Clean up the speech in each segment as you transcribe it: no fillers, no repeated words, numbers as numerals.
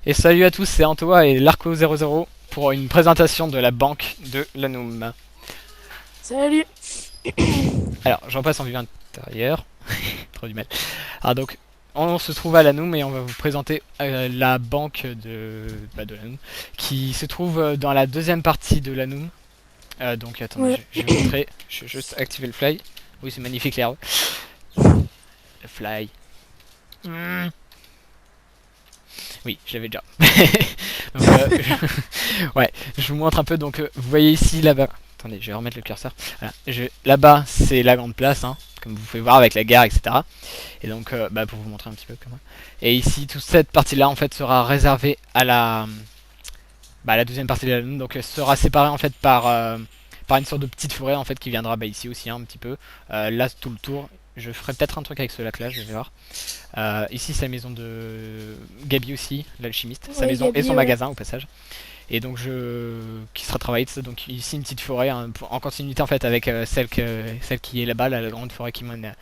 Et salut à tous, c'est Antoa et Larco00 pour une présentation de la banque de l'Anoum. Salut. Alors, je repasse en vue intérieure. Trop du mal. Alors donc, on se trouve à l'Anoum et on va vous présenter la banque de l'Anoum qui se trouve dans la deuxième partie de l'Anoum. Donc attendez, Ouais. je vais vous montrer. Je vais juste activer le fly. Oui, c'est magnifique l'herbe. Le fly. Hmm. Oui, je l'avais déjà. Donc, ouais, je vous montre un peu. Donc, vous voyez ici, là-bas. Attendez, je vais remettre le curseur. Voilà. Là-bas, c'est la grande place, hein, comme vous pouvez voir avec la gare, etc. Et donc, pour vous montrer un petit peu comment. Et ici, toute cette partie-là, en fait, sera réservée à la deuxième partie de la lune. Donc, elle sera séparée en fait par une sorte de petite forêt en fait qui viendra ici aussi un petit peu. Là, tout le tour. Je ferai peut-être un truc avec ce lac-là, je vais voir. Ici, c'est la maison de Gabi aussi, l'alchimiste. Sa Ouais, maison et Gabi, son ouais. magasin au passage. Et donc, qui sera travaillé de ça. Donc, ici, une petite forêt hein, en continuité en fait avec celle qui est là-bas, la grande forêt qui mène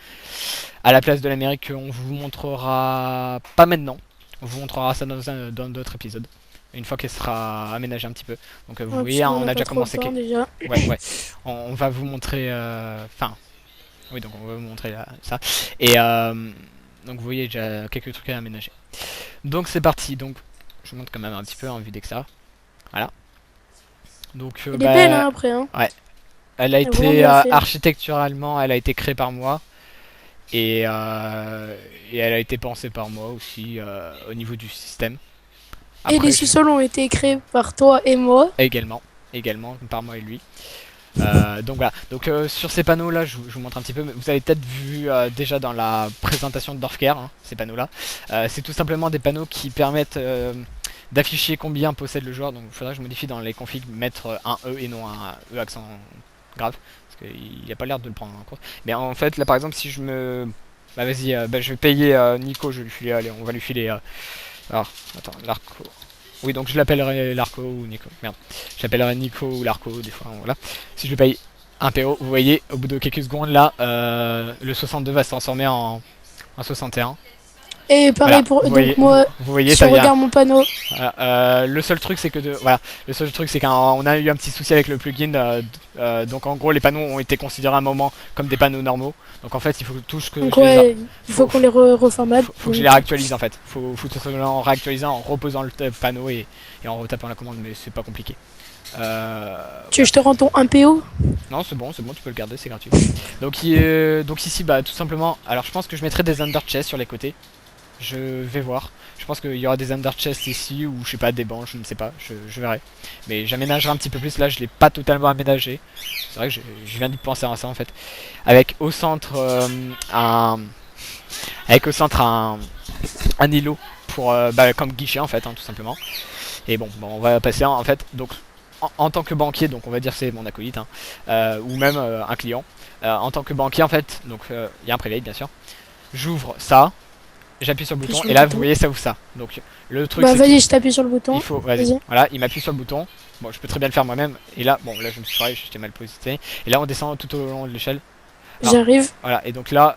à la place de l'Amérique. On vous montrera pas maintenant. On vous montrera ça dans d'autres épisodes. Une fois qu'elle sera aménagée un petit peu. Donc, vous Ouais, voyez, puisque hein, là, on on n'a a pas déjà trop le commencé. temps déjà. Ouais, ouais. On va vous montrer. Enfin, oui, donc on va vous montrer ça. Et donc, vous voyez déjà quelques trucs à aménager. Donc c'est parti. Donc je vous montre quand même un petit peu en vue d'extérieur. Voilà. Donc Elle est belle, hein, après, hein. ouais, elle a Elle est vraiment été bien fait, hein. architecturalement, elle a été créée par moi et elle a été pensée par moi aussi au niveau du système. Et les Après sous-sols ont été créés par toi et moi. également, également par moi et lui. Donc voilà. Donc sur ces panneaux là, je vous montre un petit peu. Vous avez peut-être vu déjà dans la présentation de Dorfcare, hein, ces panneaux là. C'est tout simplement des panneaux qui permettent d'afficher combien possède le joueur. Donc il faudra que je modifie dans les configs mettre un E et non un E accent grave. Parce qu'il n'a pas l'air de le prendre en compte. Mais en fait là par exemple si je me... Bah vas-y, je vais payer Nico, je vais lui filer, allez on va lui filer... Alors, attends, Larco. Oui, donc je l'appellerai Larco ou Nico. Merde. J'appellerai Nico ou Larco, des fois, voilà. Si je le paye un PO, vous voyez, au bout de quelques secondes, là, le 62 va se transformer en 61. Et pareil Voilà, pour. Donc, moi, vous voyez, si ça on vient. regarde mon panneau. Voilà, le seul truc, c'est que voilà, le seul truc, c'est qu'on a eu un petit souci avec le plugin. Donc en gros, les panneaux ont été considérés à un moment comme des panneaux normaux. Donc en fait, il faut que Donc, je les, ouais, il faut faut, qu'on les reformate. faut que je les Donc, réactualise en fait. Faut tout simplement réactualiser en reposant le panneau et en retapant la commande, mais c'est pas compliqué. tu veux Voilà. que je te rends ton 1 PO? Non, c'est bon, tu peux le garder, c'est gratuit. Donc ici, tout simplement, alors je pense que je mettrai des under chests sur les côtés. Je vais voir. Je pense qu'il y aura des under chests ici ou je sais pas des bancs, je ne sais pas, je verrai. Mais j'aménagerai un petit peu plus. Là, je l'ai pas totalement aménagé. C'est vrai que je viens de penser à ça en fait. Avec au centre avec au centre un îlot pour comme guichet en fait, hein, tout simplement. Et bon, on va passer en fait. Donc en tant que banquier, donc on va dire c'est mon acolyte, hein, ou même un client. En tant que banquier en fait, donc il y a un private bien sûr. J'ouvre ça, j'appuie sur le Appuie bouton sur et le là vous bouton. voyez ça ouvre ça. Donc le truc Bah, c'est qu'il vas-y, je t'appuie sur le bouton. faut, vas-y, Vas-y. voilà, il m'appuie sur le bouton. Bon, je peux très bien le faire moi-même. Et là, bon, là je me suis foiré, j'étais mal positionné. Et là on descend tout au long de l'échelle. Alors J'arrive. voilà, et donc là,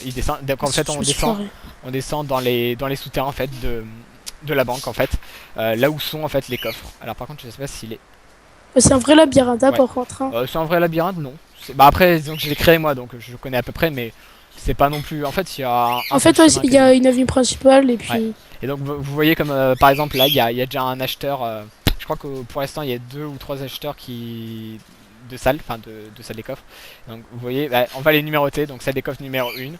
il descend. Donc en fait Je me suis foiré. on descend dans les souterrains en fait de la banque en fait, là où sont en fait les coffres. Alors par contre, je sais pas s'il est. C'est un vrai labyrinthe, hein, Ouais. par contre, hein. C'est un vrai labyrinthe, non. Bah après, disons que je l'ai créé moi, donc je connais à peu près, mais c'est pas non plus. En fait, il y a un En seul fait, ouais, chemin il y quasiment. a une avenue principale et Ouais. puis. Et donc vous voyez comme par exemple là, il y a déjà un acheteur. Je crois que pour l'instant, il y a deux ou trois acheteurs qui de salles, enfin de salles des coffres. Donc vous voyez, on va les numéroter. Donc salle des coffres numéro 1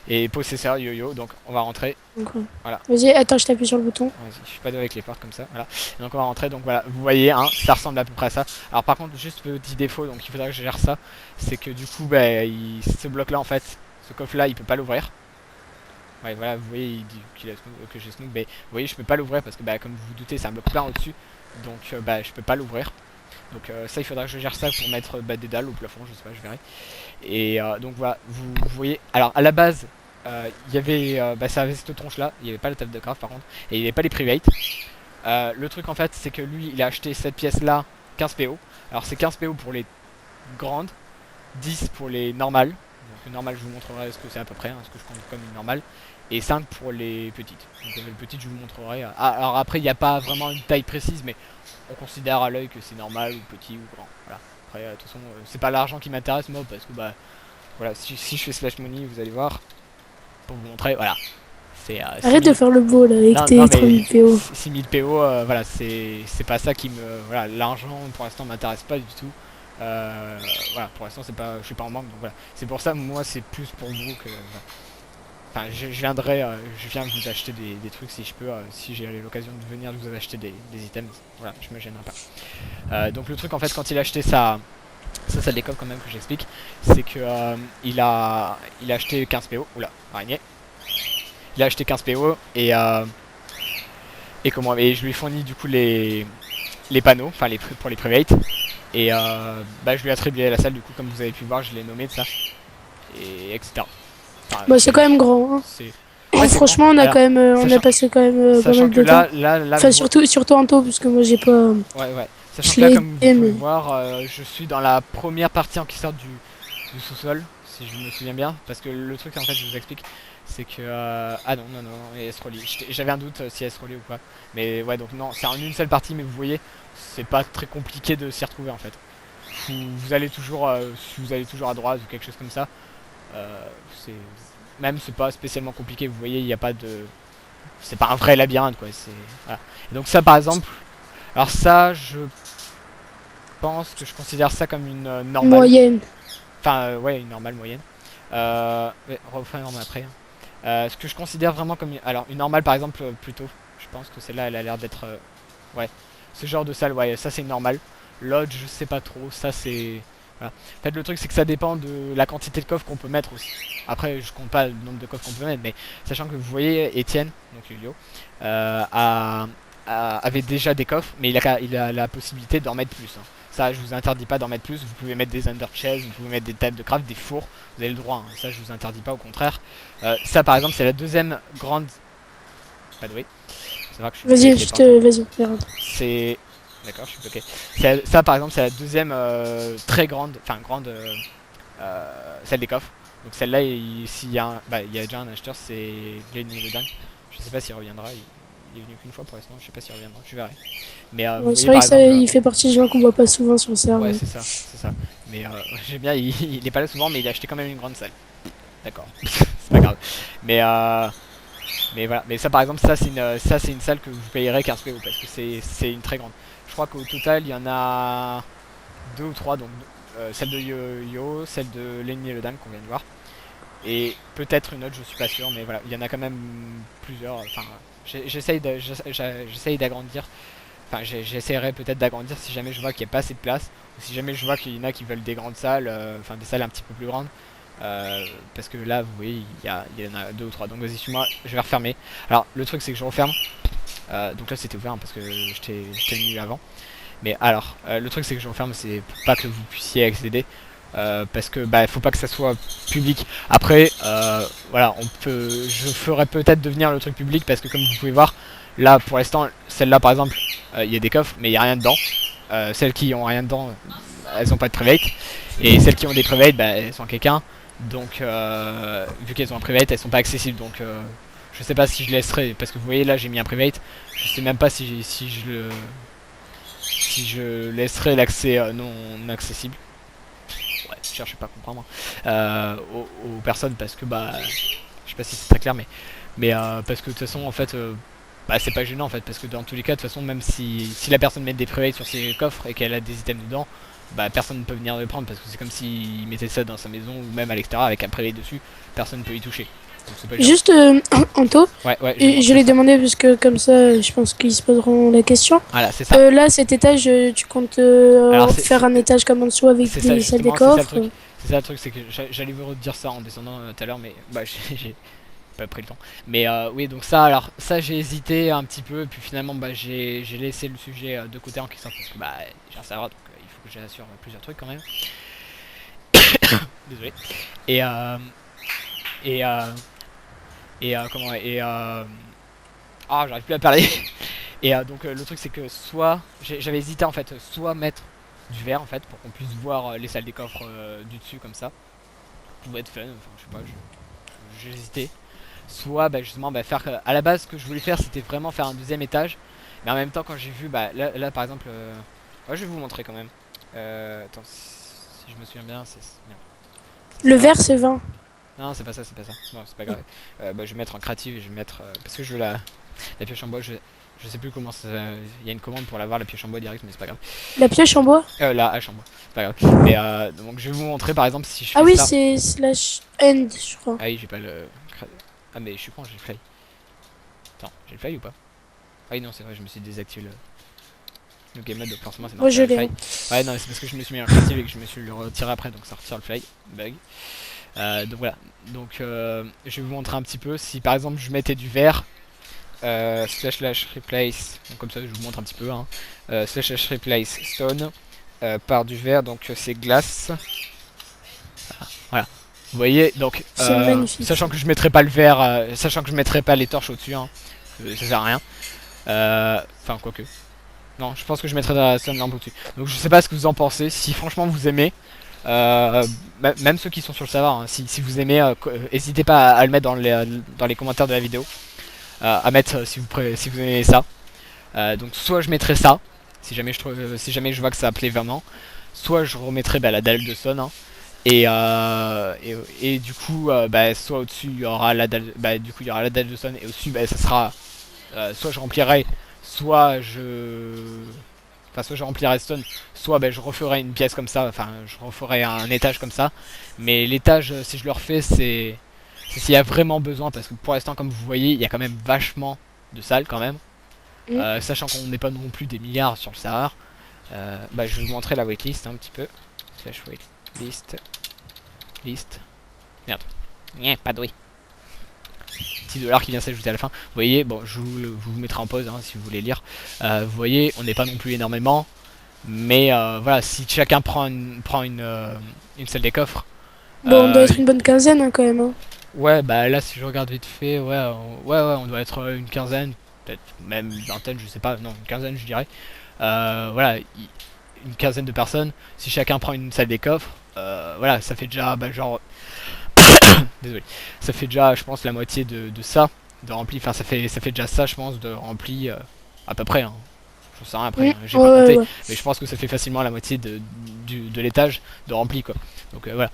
et possesseur yo-yo. Donc on va rentrer. Donc, Voilà. vas-y, attends, je t'appuie sur le bouton. Vas-y, je suis pas doué avec les portes comme ça. Voilà. Et donc on va rentrer. Donc voilà, vous voyez, hein, ça ressemble à peu près à ça. Alors par contre, juste petit défaut, donc il faudra que je gère ça, c'est que du coup, ce bloc-là en fait, ce coffre-là, il peut pas l'ouvrir. Ouais, voilà, vous voyez, il dit que j'ai Snoop, mais vous voyez, je peux pas l'ouvrir parce que, comme vous vous doutez, c'est un bloc plein au-dessus, donc je peux pas l'ouvrir. Donc ça, il faudra que je gère ça pour mettre des dalles au plafond, je sais pas, je verrai. Et donc voilà, vous voyez, alors à la base, il y avait, ça avait cette tronche là, il y avait pas la table de craft par contre, et il y avait pas les privates. Le truc en fait, c'est que lui, il a acheté cette pièce là, 15 PO. Alors c'est 15 PO pour les grandes, 10 pour les normales. Donc une normale, je vous montrerai ce que c'est à peu près, hein, ce que je compte comme une normale. Et 5 pour les petites. Donc les petites, je vous montrerai. Alors après, il n'y a pas vraiment une taille précise, mais on considère à l'œil que c'est normal ou petit ou grand. Voilà. Après, de toute façon, c'est pas l'argent qui m'intéresse moi, parce que bah voilà, si je fais Slash Money, vous allez voir, pour vous montrer, voilà. C'est Arrête de faire le beau là avec non, tes non 3000 mais PO. 6000 PO, voilà, c'est pas ça qui me. Voilà, l'argent pour l'instant m'intéresse pas du tout. Voilà, pour l'instant je suis pas en manque, donc voilà. C'est pour ça, moi, c'est plus pour vous que. Voilà. Enfin, je viens vous acheter des trucs si je peux, si j'ai l'occasion de venir vous acheter des items. Voilà, je me gênerai pas. Donc le truc en fait, quand il a acheté ça décolle quand même que j'explique, c'est que il a acheté 15 PO. Oula, araignée. Il a acheté 15 PO et je lui ai fourni du coup les panneaux, enfin pour les private. Et bah, je lui ai attribué la salle, du coup, comme vous avez pu voir, je l'ai nommé de ça. Et etc. Enfin, Bah, c'est quand même grand. Hein. Ouais, c'est grand. Franchement, on a Alors, quand même, on a passé quand même pas sachant mal que de temps. là, Enfin, vous surtout Anto, parce que moi j'ai pas. ouais, ouais. Sachant Je que là, l'ai comme vous aidé, pouvez mais. voir, je suis dans la première partie en qui sort du sous-sol, si je me souviens bien. Parce que le truc, en fait, je vous explique, c'est que. Ah non, non, non, et S-Rolly. J'avais un doute si S-Rolly ou pas. Mais ouais, donc non, c'est en une seule partie, mais vous voyez, c'est pas très compliqué de s'y retrouver en fait. Vous allez toujours, si vous allez toujours à droite ou quelque chose comme ça, c'est. Même, c'est pas spécialement compliqué, vous voyez, il n'y a pas de. C'est pas un vrai labyrinthe quoi, c'est. Voilà. Et donc, ça par exemple. Alors, ça, je pense que je considère ça comme une normale. Moyenne. Enfin, ouais, une normale moyenne. Ouais, refais une normale après. Hein. Ce que je considère vraiment comme. Alors, une normale par exemple, plutôt. Je pense que celle-là, elle a l'air d'être. Ouais. Ce genre de salle, ouais, ça c'est une normale. L'autre, je sais pas trop. Ça c'est. Voilà. En fait, le truc, c'est que ça dépend de la quantité de coffres qu'on peut mettre aussi. Après, je compte pas le nombre de coffres qu'on peut mettre, mais sachant que vous voyez, Étienne, donc Julio, avait déjà des coffres, mais il a la possibilité d'en mettre plus. Hein. Ça, je vous interdis pas d'en mettre plus. Vous pouvez mettre des under chaises, vous pouvez mettre des tables de craft, des fours. Vous avez le droit. Hein. Ça, je vous interdis pas, au contraire. Ça, par exemple, c'est la deuxième grande. Pas doué. C'est vrai que je suis bloqué Vas-y, avec les portes. vas-y, regarde. C'est. D'accord, je suis bloqué. Ça, par exemple, c'est la deuxième très grande. Enfin, grande. Celle des coffres. Donc, celle-là, s'il y a il y a déjà un acheteur, c'est Glenny le dingue. Je sais pas s'il reviendra. Il est venu qu'une fois pour l'instant. Je sais pas s'il reviendra. Je verrai. Mais vous Ouais, c'est voyez, vrai par que ça, exemple. il fait partie des gens qu'on voit pas souvent sur le serveur. Ouais, c'est ça, c'est ça. Mais j'aime bien, il est pas là souvent, mais il a acheté quand même une grande salle. D'accord, c'est pas grave. Mais voilà, mais ça par exemple, ça c'est une salle que vous payerez 15 PO parce que c'est une très grande. Je crois qu'au total, il y en a deux ou trois, donc celle de Yo, celle de Lenny et le Dame qu'on vient de voir. Et peut-être une autre, je suis pas sûr, mais voilà, il y en a quand même plusieurs. Enfin, j'essaye d'agrandir. Enfin, j'essaierai peut-être d'agrandir si jamais je vois qu'il n'y a pas assez de place. Ou si jamais je vois qu'il y en a qui veulent des grandes salles, enfin des salles un petit peu plus grandes. Parce que là, vous voyez, il y en a deux ou trois. Donc vas-y, suis-moi, je vais refermer. Alors, le truc, c'est que je referme. Donc là, c'était ouvert hein, parce que je t'ai mis avant. Mais alors, le truc, c'est que je referme, c'est pour pas que vous puissiez accéder. Parce que bah faut pas que ça soit public. Après voilà, je ferai peut-être devenir le truc public parce que comme vous pouvez voir là pour l'instant, celle-là par exemple, il y a des coffres mais il y a rien dedans. Celles qui ont rien dedans, elles ont pas de private et celles qui ont des private, bah, elles sont quelqu'un. Donc vu qu'elles ont un private, elles sont pas accessibles. Donc je sais pas si je laisserai parce que vous voyez là j'ai mis un private. Je sais même pas si je laisserai l'accès non accessible. Ouais, je cherche pas à comprendre aux personnes parce que bah je sais pas si c'est très clair mais parce que de toute façon en fait bah c'est pas gênant en fait parce que dans tous les cas de toute façon même si la personne met des privates sur ses coffres et qu'elle a des items dedans bah personne ne peut venir le prendre parce que c'est comme s'il mettait ça dans sa maison ou même à l'extérieur avec un privé dessus, personne ne peut y toucher. Donc c'est pas gênant. Juste, Anto, Ouais, je l'ai demandé parce que comme ça, je pense qu'ils se poseront la question. voilà, c'est ça. Là, cet étage, tu comptes Alors, faire un étage comme en dessous avec c'est ça des salles des justement, c'est ça le coffres. truc. C'est ça le truc, c'est que j'allais vous redire ça en descendant tout à l'heure, mais bah j'ai pas pris le temps. Mais oui, donc ça, alors ça j'ai hésité un petit peu, et puis finalement bah j'ai laissé le sujet de côté en question parce que bah j'ai un serveur, donc il faut que j'assure plusieurs trucs quand même. Désolé. Et et comment ah j'arrive plus à parler. Et donc le truc c'est que soit j'avais hésité en fait, soit mettre du verre en fait pour qu'on puisse voir les salles des coffres du dessus comme ça. pouvait être fun, enfin je sais pas, j'ai hésité. Soit bah, justement bah, faire à la base ce que je voulais faire c'était vraiment faire un deuxième étage, mais en même temps quand j'ai vu bah là, par exemple ouais, je vais vous montrer quand même. Attends, si je me souviens bien, c'est bien. Le C'est ça. vert, c'est 20. Non, c'est pas ça, c'est pas ça. Non, c'est pas grave. Bah, je vais mettre en créative et je vais mettre parce que je veux la pioche en bois, je sais plus comment ça. Il y a une commande pour l'avoir la pioche en bois direct, mais c'est pas grave. La pioche en bois? La hache en bois, c'est pas grave. Mais donc je vais vous montrer par exemple si je Ah fais oui, ça. c'est slash end, je crois. Ah oui, j'ai pas le. Ah mais je suis con, j'ai le fail. Attends, j'ai le fail ou pas? Ah oui, non, c'est vrai, je me suis désactivé le game mode, donc forcément c'est Moi, marqué je le l'ai. fail. Ouais, non, c'est parce que je me suis mis en créative et que je me suis le retiré après, donc ça retire le fail. Bug. Donc voilà. Donc je vais vous montrer un petit peu si par exemple je mettais du vert. Slash replace, donc comme ça je vous montre un petit peu hein. Slash replace stone par du vert, donc c'est glace. Voilà. Vous voyez, donc C'est magnifique. sachant que je mettrai pas le vert, sachant que je mettrai pas les torches au-dessus, hein, ça sert à rien. Enfin, quoique. Non, je pense que je mettrai de la stone lampe au-dessus. Donc je sais pas ce que vous en pensez, si franchement vous aimez. Même ceux qui sont sur le serveur, hein, si vous aimez, n'hésitez pas à le mettre dans les commentaires de la vidéo. À mettre si vous aimez ça. Donc soit je mettrai ça, si jamais je vois que ça plaît vraiment, soit je remettrai bah, la dalle de son, hein, et du coup bah, soit au-dessus il y aura la dalle, bah, du coup il y aura la dalle de son et au-dessus bah, ça sera soit je remplirai, soit je enfin soit je remplirai stone, soit bah, je referai une pièce comme ça, enfin je referai un étage comme ça, mais l'étage si je le refais c'est s'il y a vraiment besoin, parce que pour l'instant comme vous voyez il y a quand même vachement de salles quand même. Mm. Sachant qu'on n'est pas non plus des milliards sur le Sahara. Bah, je vais vous montrer la waitlist un petit peu. Slash waitlist. List. Merde. Pas de oui. Petit dollar qui vient s'ajouter à la fin. Vous voyez, bon, vous mettrai en pause hein, si vous voulez lire. Vous voyez, on n'est pas non plus énormément. Mais voilà, si chacun prend une salle des coffres. Bon, on doit être une bonne quinzaine hein, quand même. Hein. Ouais, bah là, si je regarde vite fait, ouais, on doit être une quinzaine. Peut-être même une vingtaine, je sais pas. Non, une quinzaine, je dirais. Voilà, une quinzaine de personnes. Si chacun prend une salle des coffres, voilà, ça fait déjà, bah, genre, désolé, ça fait déjà, je pense, la moitié de ça, de rempli. Enfin, ça fait déjà ça, je pense, de rempli à peu près. Hein. Je sais rien après, hein, j'ai Ouais, pas ouais, compté, ouais. mais je pense que ça fait facilement la moitié de l'étage de rempli, quoi. Donc voilà,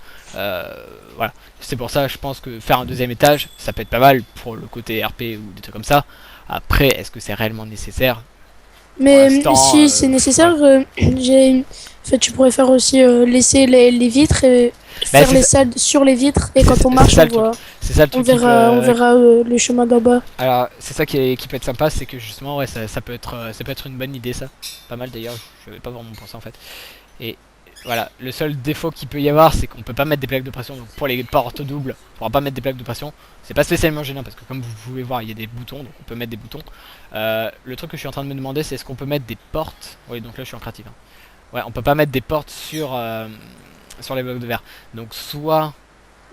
voilà. C'est pour ça, je pense que faire un deuxième étage, ça peut être pas mal pour le côté RP ou des trucs comme ça. Après, est-ce que c'est réellement nécessaire? Pour Mais l'instant, si c'est nécessaire, ouais. en fait, tu pourrais faire aussi laisser les vitres et Bah, faire les salles sur les vitres. Et quand on c'est marche, ça le truc. C'est ça le truc qui on peut. verra le chemin d'en bas. Alors, c'est ça qui peut être sympa, c'est que justement, ouais, ça peut être une bonne idée, ça. Pas mal d'ailleurs, je vais pas vraiment pensé en fait. Et voilà, le seul défaut qu'il peut y avoir, c'est qu'on peut pas mettre des plaques de pression. Donc pour les portes doubles, on pourra pas mettre des plaques de pression. C'est pas spécialement gênant parce que comme vous pouvez voir, il y a des boutons, donc on peut mettre des boutons. Le truc que je suis en train de me demander, c'est est-ce qu'on peut mettre des portes. Oui, donc là je suis en créatif. Hein. Ouais, on peut pas mettre des portes sur les blocs de verre. Donc soit.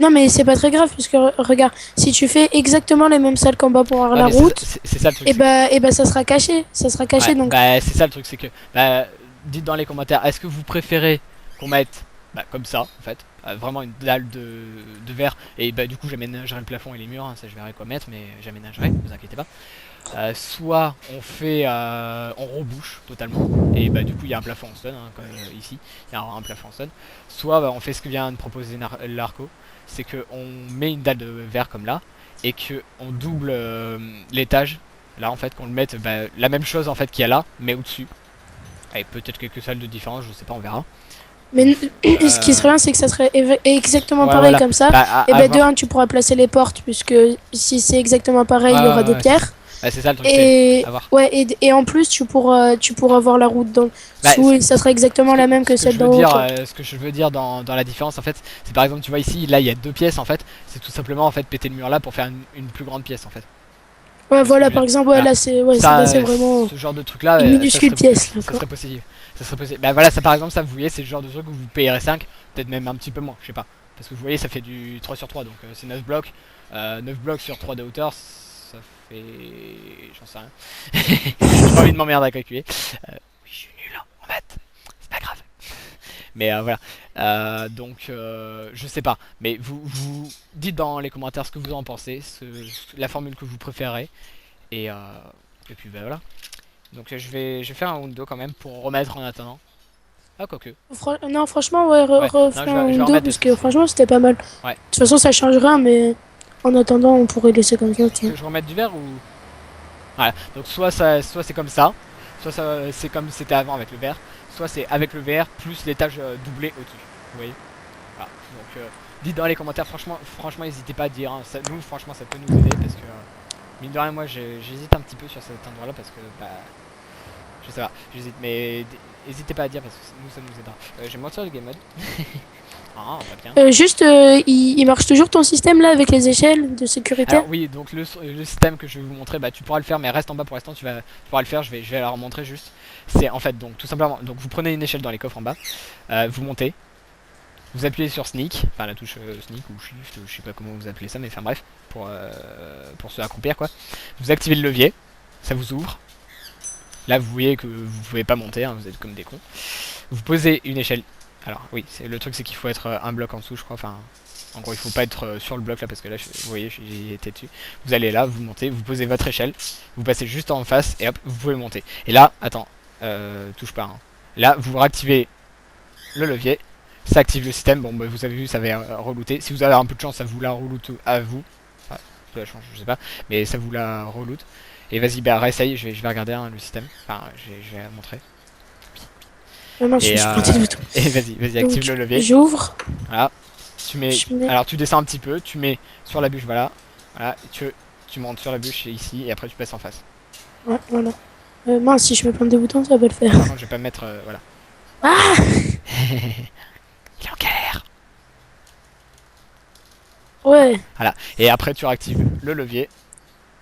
Non, mais c'est pas très grave, puisque regarde, si tu fais exactement les mêmes salles qu'en bas pour avoir Ouais, la mais route, c'est ça le truc. et bah ça sera caché. Ça sera caché, Ouais, donc. bah c'est ça le truc, c'est que bah, dites dans les commentaires, est-ce que vous préférez qu'on mette bah, comme ça en fait, vraiment une dalle de verre et bah du coup j'aménagerai le plafond et les murs, hein, ça je verrai quoi mettre, mais j'aménagerai, vous inquiétez pas. Soit on fait, on rebouche totalement et bah du coup il y a un plafond en stone, hein, comme, ici, il y a un plafond en stone. Soit bah, on fait ce que vient de proposer Larco, c'est que on met une dalle de verre comme là et que on double l'étage. Là en fait qu'on le mette bah, la même chose en fait qu'il y a là mais au-dessus. Avec peut-être quelques salles de différence, je sais pas, on verra. Mais ce qui Euh, serait bien, c'est que ça serait exactement ouais pareil voilà. comme ça. Bah Et à bah de voir. un, tu pourras placer les portes, puisque si c'est exactement Ouais, pareil, il y aura ouais, des ouais, pierres. c'est ça le truc, c'est Et à voir. ouais, et en plus, tu pourras voir la route d'en Bah, dessous et ça sera exactement la même ce que que celle je veux d'en haut, dire, quoi. ce que je veux dire dans la différence en fait, c'est par exemple tu vois ici, là il y a deux pièces en fait, c'est tout simplement en fait péter le mur là pour faire une plus grande pièce en fait. Ouais, Tu vois ce que je voilà, veux dire? par exemple, ouais, Voilà. là, c'est vraiment Ce genre de truc là, une minuscule pièce, là, ça quoi. serait possible. Ça serait possible. Bah voilà, ça par exemple, ça vous voyez, c'est le genre de truc où vous payerez 5, peut-être même un petit peu moins, je sais pas. Parce que vous voyez, ça fait du 3 sur 3, donc c'est 9 blocs. 9 blocs sur 3 de hauteur, ça fait. J'en sais rien. J'ai pas envie de m'emmerder à calculer. Oui, je suis nul en maths, c'est pas grave. Mais voilà. Donc, je sais pas. Mais vous dites dans les commentaires ce que vous en pensez, la formule que vous préférez. Et, euh, et puis bah, voilà. Donc je vais faire un Undo quand même pour remettre en attendant. Ah, quoique. Non, franchement, ouais, Ouais, non, refais un je vais Undo remettre parce parce que que franchement, c'était pas mal. De ouais. toute façon, ça change rien, mais en attendant, on pourrait laisser comme ça, tu vois. Que je remette du verre ou. Voilà. Donc soit c'est comme ça, soit ça, c'est comme c'était avant avec le verre, soit c'est avec le verre plus l'étage doublé au-dessus. Vous voyez. Voilà. Donc dites dans les commentaires, franchement, n'hésitez pas à dire. Hein. Nous, franchement, ça peut nous aider parce que mine de rien, moi, j'hésite un petit peu sur cet endroit-là parce que bah, je sais pas, j'hésite, mais n'hésitez pas à dire parce que nous, ça nous aidera. Je vais monter le game mode. Ah, pas bien. Juste, il marche toujours ton système là avec les échelles de sécurité? Alors oui, donc le système que je vais vous montrer, bah tu pourras le faire, mais reste en bas pour l'instant, tu pourras le faire, je vais leur montrer juste. C'est en fait donc tout simplement, donc vous prenez une échelle dans les coffres en bas, vous montez, vous appuyez sur sneak, enfin la touche sneak ou shift, je sais pas comment vous appelez ça, mais enfin bref, pour se accroupir quoi. Vous activez le levier, ça vous ouvre. Là vous voyez que vous pouvez pas monter, hein, vous êtes comme des cons. Vous posez une échelle. Alors oui, le truc c'est qu'il faut être un bloc en dessous je crois, enfin en gros il faut pas être sur le bloc là parce que là vous voyez j'ai été dessus. Vous allez là, vous montez, vous posez votre échelle, vous passez juste en face et hop vous pouvez monter. Et là, attends, touche pas. Hein. Là vous réactivez le levier, ça active le système, bon bah, vous avez vu ça va relouter. Si vous avez un peu de chance ça vous la reloute à vous. Enfin, de la chance je sais pas, mais ça vous la reloute. Et vas-y bah réessaye, je vais regarder hein, le système, enfin je vais montrer. Ah mince, je me Et, suis planté de bouton. et vas-y, Donc, active le levier. j'ouvre, Voilà. Tu mets. je mets. Alors tu descends un petit peu, tu mets sur la bûche, voilà. Voilà. Tu montes sur la bûche ici et après tu passes en face. Ouais, voilà. Mince, si je me plante de boutons, ça va pas le faire. Par contre, je vais pas me mettre. Voilà. Ah! Il est en galère. Ouais. Voilà. Et après tu réactives le levier.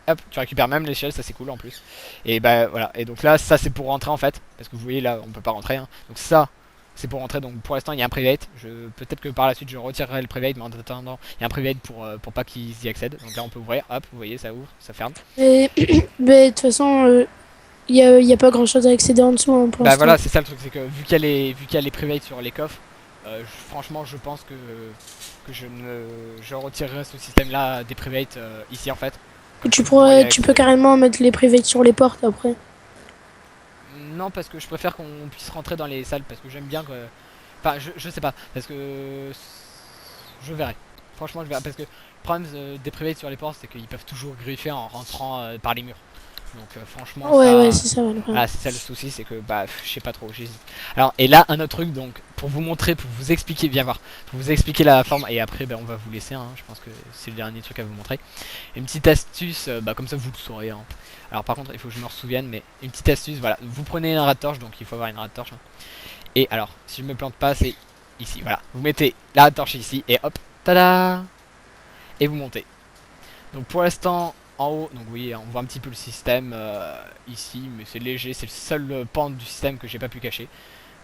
Hop, tu récupères même l'échelle, ça c'est cool en plus. Et bah voilà. Et donc là, ça c'est pour rentrer en fait. Parce que vous voyez là, on peut pas rentrer. Hein. Donc ça, c'est pour rentrer. Donc pour l'instant, il y a un private. Peut-être que par la suite, je retirerai le private. Mais en attendant, il y a un private pour pas qu'ils y accèdent. Donc là, on peut ouvrir. Hop, vous voyez, ça ouvre, ça ferme. Mais de toute façon, y a pas grand chose à accéder en dessous hein, pour Bah l'instant. voilà, c'est ça le truc, c'est que vu qu'il y a les privates sur les coffres, franchement je pense que je retirerai ce système là des privates ici en fait. Et Comme ça vous pourrez y tu peux accéder. carrément mettre les privates sur les portes après. Non parce que je préfère qu'on puisse rentrer dans les salles parce que j'aime bien que. Enfin je sais pas, parce que je verrai. Franchement je verrai parce que le problème des privates sur les portes c'est qu'ils peuvent toujours griffer en rentrant par les murs. Donc franchement Ouais, ouais, ça. c'est ça, le problème. Ah, c'est ça le souci, c'est que bah je sais pas trop, j'hésite. Alors et là un autre truc donc pour vous montrer, pour vous expliquer, viens voir, pour vous expliquer la forme et après bah, on va vous laisser, hein, je pense que c'est le dernier truc à vous montrer. Une petite astuce, bah comme ça vous le saurez. Hein. Alors par contre il faut que je me souvienne, mais une petite astuce, voilà, vous prenez un rat de torche, donc il faut avoir une rat de torche. Hein. Et alors si je me plante pas, c'est ici, voilà, vous mettez la rat de torche ici et hop, tada, et vous montez. Donc pour l'instant, en haut, donc oui, on voit un petit peu le système ici, mais c'est léger, c'est le seul pan du système que j'ai pas pu cacher.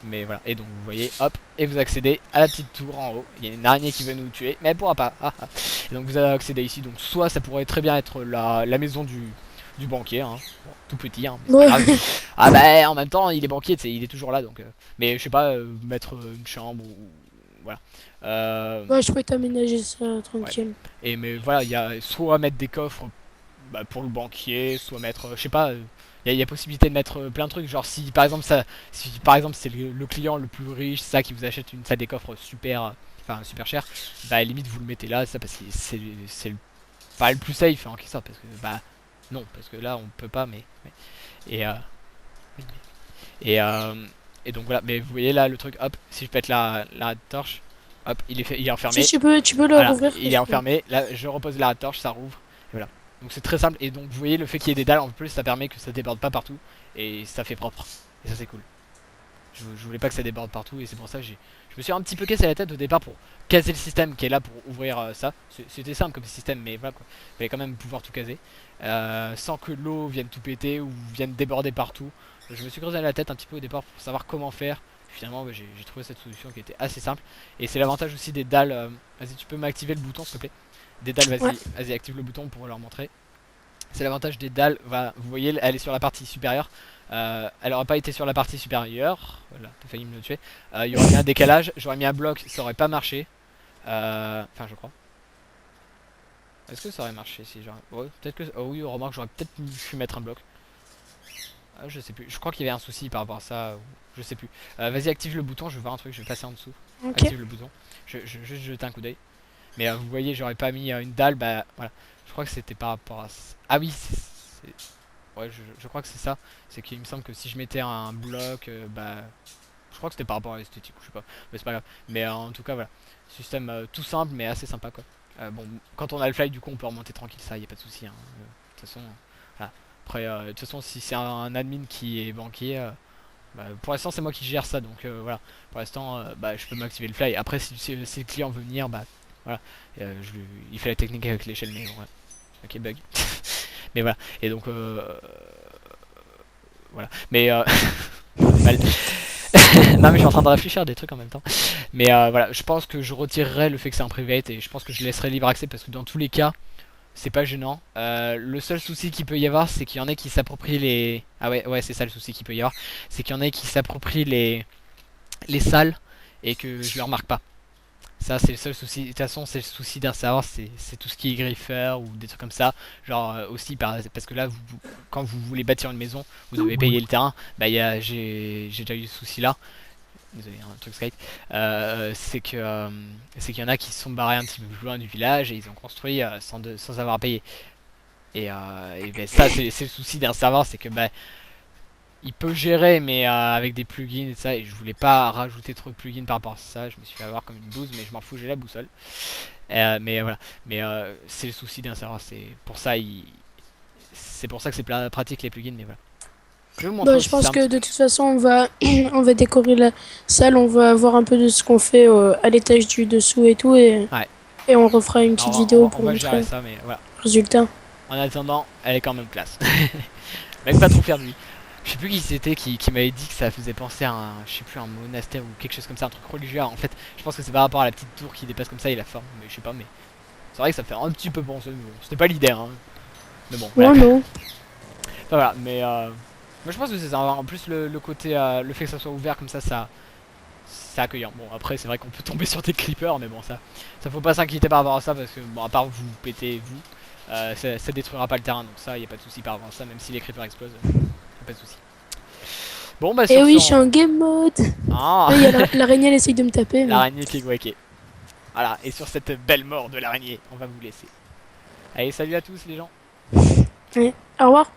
Mais voilà, et donc vous voyez, hop, et vous accédez à la petite tour en haut. Il y a une araignée qui veut nous tuer, mais elle pourra pas. Ah, ah. Et donc vous allez accéder ici, donc soit ça pourrait très bien être la maison du banquier, hein. Bon, tout petit, hein, mais c'est pas Ouais. grave. Ah bah en même temps, il est banquier, il est toujours là, donc. Mais je sais pas, mettre une chambre ou voilà. Ouais, je peux t'aménager ça Ouais. tranquille. Et mais voilà, il y a soit mettre des coffres bah, pour le banquier, soit mettre, je sais pas, il y a possibilité de mettre plein de trucs. Genre si par exemple si par exemple c'est le client le plus riche, ça qui vous achète une salle des coffres super, enfin super cher, bah à la limite vous le mettez là, ça parce que c'est pas le plus safe en quelque sorte parce que bah non parce que là on peut pas mais. Et oui, et et donc voilà, mais vous voyez là le truc, hop, si je pète la torche, hop, il est Si enfermé. tu peux le Voilà, rouvrir. il est enfermé. Là, je repose la torche, ça rouvre. Et voilà. Donc c'est très simple. Et donc vous voyez, le fait qu'il y ait des dalles en plus, ça permet que ça déborde pas partout. Et ça fait propre. Et ça, c'est cool. Je voulais pas que ça déborde partout. Et c'est pour ça que je me suis un petit peu cassé la tête au départ pour caser le système qui est là pour ouvrir ça. C'était simple comme système, mais voilà quoi. Il fallait quand même pouvoir tout caser. Sans que l'eau vienne tout péter ou vienne déborder partout. Je me suis creusé la tête un petit peu au départ pour savoir comment faire. Finalement, bah, j'ai trouvé cette solution qui était assez simple. Et c'est l'avantage aussi des dalles. Vas-y, tu peux m'activer le bouton s'il te plaît. Des dalles, Ouais. vas-y, active le bouton pour leur montrer. C'est l'avantage des dalles. Voilà, vous voyez, elle est sur la partie supérieure. Elle aurait pas été sur la partie supérieure. Voilà, t'as failli me le tuer. Il y aurait mis un décalage, j'aurais mis un bloc, ça aurait pas marché. Enfin, je crois. Est-ce que ça aurait marché si j'aurais. Ouais, peut-être que. Oh oui, remarque, j'aurais peut-être pu mettre un bloc. Ah, je sais plus. Je crois qu'il y avait un souci par rapport à ça. Je sais plus. Vas-y, active le bouton. Je veux voir un truc. Je vais passer en dessous. Ok. Active le bouton. Je vais juste jeter un coup d'œil. Mais vous voyez, j'aurais pas mis une dalle. Bah voilà. Je crois que c'était par rapport à. Ah oui, ouais, je crois que c'est ça. C'est qu'il me semble que si je mettais un bloc, bah. Je crois que c'était par rapport à l'esthétique. Je sais pas. Mais c'est pas grave. Mais en tout cas, voilà. Système tout simple, mais assez sympa quoi. Bon, quand on a le fly, du coup, on peut remonter tranquille. Ça, y a pas de souci. Hein. De toute façon, voilà. Après, de toute façon, si c'est un admin qui est banquier, bah, pour l'instant, c'est moi qui gère ça. Donc voilà. Pour l'instant, bah, je peux m'activer le fly. Après, si le client veut venir, bah voilà. Il fait la technique avec l'échelle, mais ouais. Ok, bug. Mais voilà. Et donc, voilà. Mais mal. Non mais je suis en train de réfléchir à des trucs en même temps. Mais voilà, je pense que je retirerai le fait que c'est un private et je pense que je laisserai libre accès parce que dans tous les cas, c'est pas gênant. Le seul souci qu'il peut y avoir, c'est qu'il y en a qui s'approprient les. Ah ouais, c'est ça le souci qu'il peut y avoir. C'est qu'il y en a qui s'approprient les salles et que je le remarque pas. Ça, c'est le seul souci. De toute façon, c'est le souci d'un serveur, c'est tout ce qui est griffeur ou des trucs comme ça. Genre aussi parce que là, quand vous voulez bâtir une maison, vous devez payer le terrain. Bah, j'ai déjà eu ce souci là. Désolé, un truc Skype. C'est qu'il y en a qui se sont barrés un petit peu plus loin du village et ils ont construit sans avoir à payer. Et ben, ça, c'est le souci d'un serveur, c'est que bah, il peut gérer, mais avec des plugins et ça. Et je voulais pas rajouter trop de plugins par rapport à ça. Je me suis fait avoir comme une bouse, mais je m'en fous, j'ai la boussole. Mais voilà. Mais c'est le souci d'un serveur. C'est pour ça que c'est pratique les plugins. Mais voilà. Je vais vous montrer Bah, je aussi pense ça un que petit de peu. toute façon, on va décorer la salle, on va voir un peu de ce qu'on fait à l'étage du dessous et tout, Ouais. et on refera une petite Alors, vidéo on pour va gérer montrer ça, mais voilà. le résultat. En attendant, elle est quand même classe. Mec, pas trop fier de lui. Je sais plus qui c'était qui m'avait dit que ça faisait penser à un, je sais plus, un monastère ou quelque chose comme ça, un truc religieux. En fait, je pense que c'est par rapport à la petite tour qui dépasse comme ça et la forme, mais je sais pas, mais c'est vrai que ça fait un petit peu penser, mais bon, c'était pas l'idée, hein. Mais bon, Oh voilà. non. Enfin, voilà, mais moi je pense que c'est ça. En plus, le côté, le fait que ça soit ouvert comme ça, c'est accueillant. Bon, après, c'est vrai qu'on peut tomber sur des creepers, mais bon, ça faut pas s'inquiéter par rapport à ça parce que, bon, à part vous pétez vous, ça détruira pas le terrain, donc ça, y a pas de souci par rapport à ça, même si les creepers explosent, y a pas de souci. Bon, bah, Et sur ce, oui, je suis en game mode. Ah, Il y a l'araignée, elle essaye de me taper, mais. l'araignée qui est wacké. Voilà, et sur cette belle mort de l'araignée, on va vous laisser. Allez, salut à tous les gens. Ouais. Au revoir.